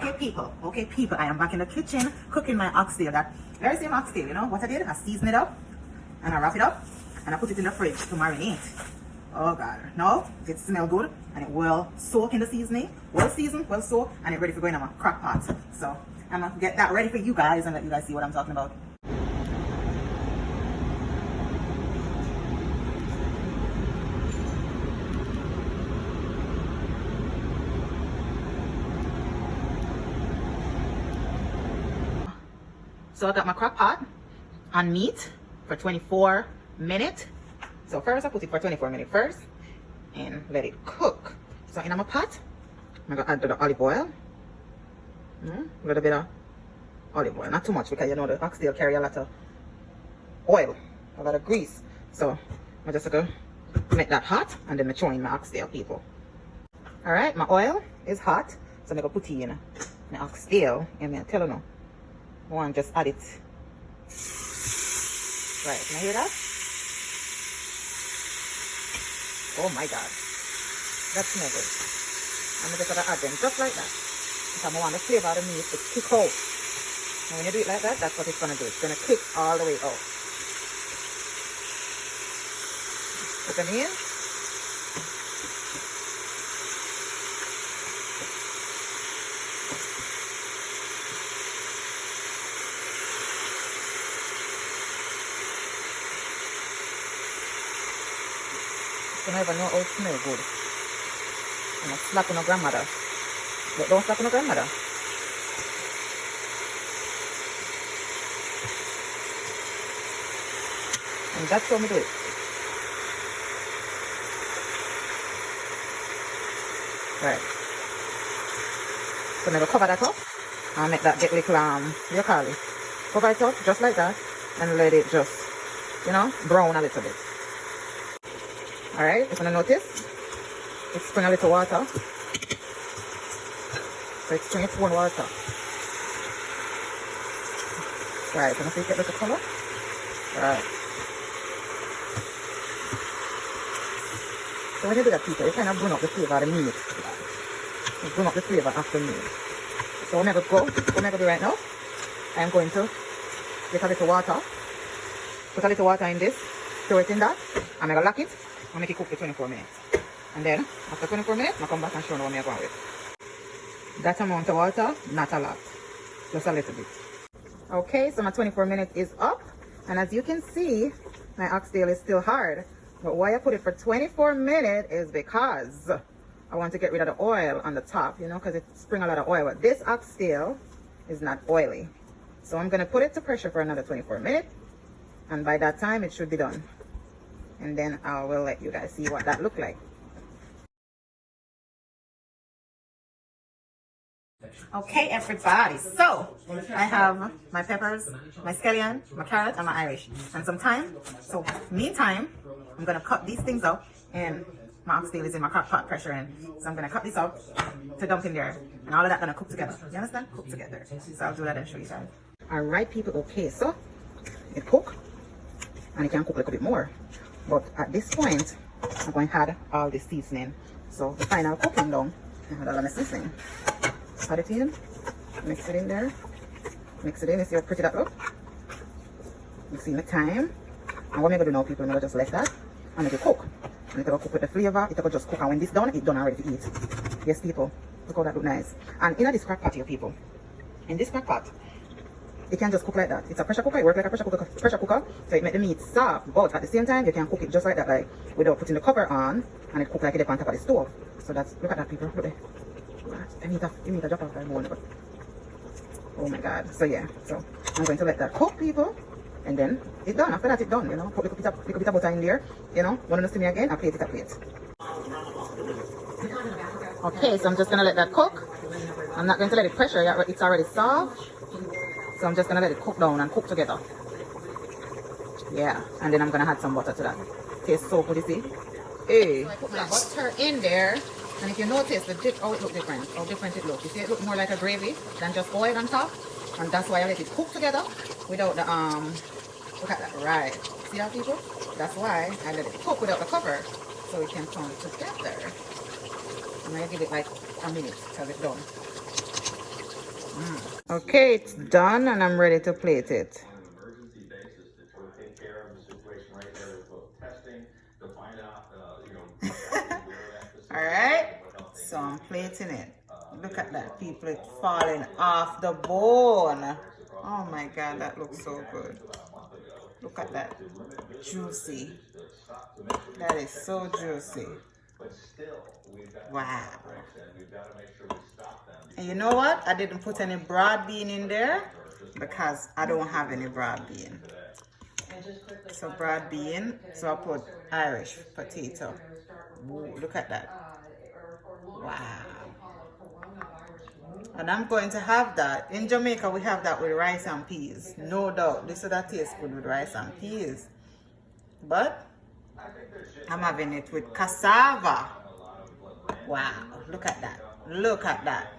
Okay people, I am back in the kitchen cooking my oxtail. That very same oxtail, you know what I did? I season it up and I wrap it up and I put it in the fridge to marinate. Oh god, now it smells good and it will soak in the seasoning, well seasoned, well soaked, and it's ready for going in my crock pot. So I'm gonna get that ready for you guys and let you guys see what I'm talking about. So I got my crock pot on meat for 24 minutes. So first I put it for 24 minutes first and let it cook. So in my pot, I'm gonna add the olive oil. A little bit of olive oil, not too much because you know the oxtail carry a lot of oil, a lot of grease. So I'm just gonna make that hot and then I throw in my oxtail, people. All right, my oil is hot, so I'm gonna put it in my oxtail and I'm telling you. One, just add it. Right, can I hear that? Oh my god, that smells good. I'm just gonna add them just like that because I want the flavor of the meat to kick out. And when you do it like that, that's what it's gonna do. It's gonna kick all the way out. Put them in. You never know how it smells good. You know, slap on a grandmother. But don't slap on a grandmother. And that's how we do it. Right. So I'm going to cover that up and make that get little, what do you call it? Cover it up just like that and let it just, you know, brown a little bit. Alright, if you notice, it's spraying a little water. So it's spraying its own water. Right, can I see it get little color? Right. So when you do that, people, you kind of bring up the flavor of the meat. You bring up the flavor of the meat. So what I'm going to do right now, I'm going to get a little water. Put a little water in this, throw it in that, I'm going to lock it. I'll make it cook for 24 minutes. And then, after 24 minutes, I'll come back and show you what I'm going with. That amount of water, not a lot. Just a little bit. Okay, so my 24 minutes is up. And as you can see, my oxtail is still hard. But why I put it for 24 minutes is because I want to get rid of the oil on the top, you know, because it springs a lot of oil. But this oxtail is not oily. So I'm going to put it to pressure for another 24 minutes. And by that time, it should be done. And then I will let you guys see what that looked like. Okay everybody, so I have my peppers, my scallion, my carrot and my Irish and some thyme. So meantime, I'm gonna cut these things up and my oxtail is in my crock pot pressure in. So I'm gonna cut this up to dump in there and all of that gonna cook together. You understand? Cook together. So I'll do that and show you guys. Alright people, okay, so it cook and it can cook a little bit more. But at this point, I'm going to add all the seasoning. So the final cooking down, I add all of the seasoning. Add it in, mix it in there, mix it in. You see how pretty that looks? Mix in the thyme. And what I'm going to do now, people, I'm going to just let that and make it cook. And it will cook with the flavor, it will just cook. And when this done, it's done and ready to eat. Yes, people, look how that look nice. And in this crock pot here, people, in this crock pot, it can just cook like that. It's a pressure cooker. It works like a pressure cooker. So it makes the meat soft. But at the same time, you can cook it just like that, like without putting the cover on, and it cook like it on top of the stove. So that's, look at that, people. Look there. The meat a drop off that bone. Oh my god. So yeah. So I'm going to let that cook, people. And then it's done. After that, it's done. You know, put a little bit of butter in there. You know, want to see me again? I'll plate it a plate. Okay, so I'm just gonna let that cook. I'm not going to let it pressure. It's already soft. So I'm just gonna let it cook down and cook together. Yeah, and then I'm gonna add some butter to that. Tastes so good, you see? Hey. So I put my butter in there, and if you notice the dip, how it looks different, how different it looks. You see, it looks more like a gravy than just oil on top, and that's why I let it cook together without the look at that, right? See that, people? That's why I let it cook without the cover, so it can come together. I'm gonna give it like a minute till it's done. Okay, it's done and I'm ready to plate it. All right, so I'm plating it. Look at that, people, it's falling off the bone. Oh my God, that looks so good. Look at that, juicy. That is so juicy. Wow. And you know what? I didn't put any broad bean in there because I don't have any broad bean. So broad bean, so I put Irish potato. Ooh, look at that. Wow. And I'm going to have that. In Jamaica, we have that with rice and peas. No doubt. This would taste good with rice and peas. But I'm having it with cassava. Wow. Look at that. Look at that.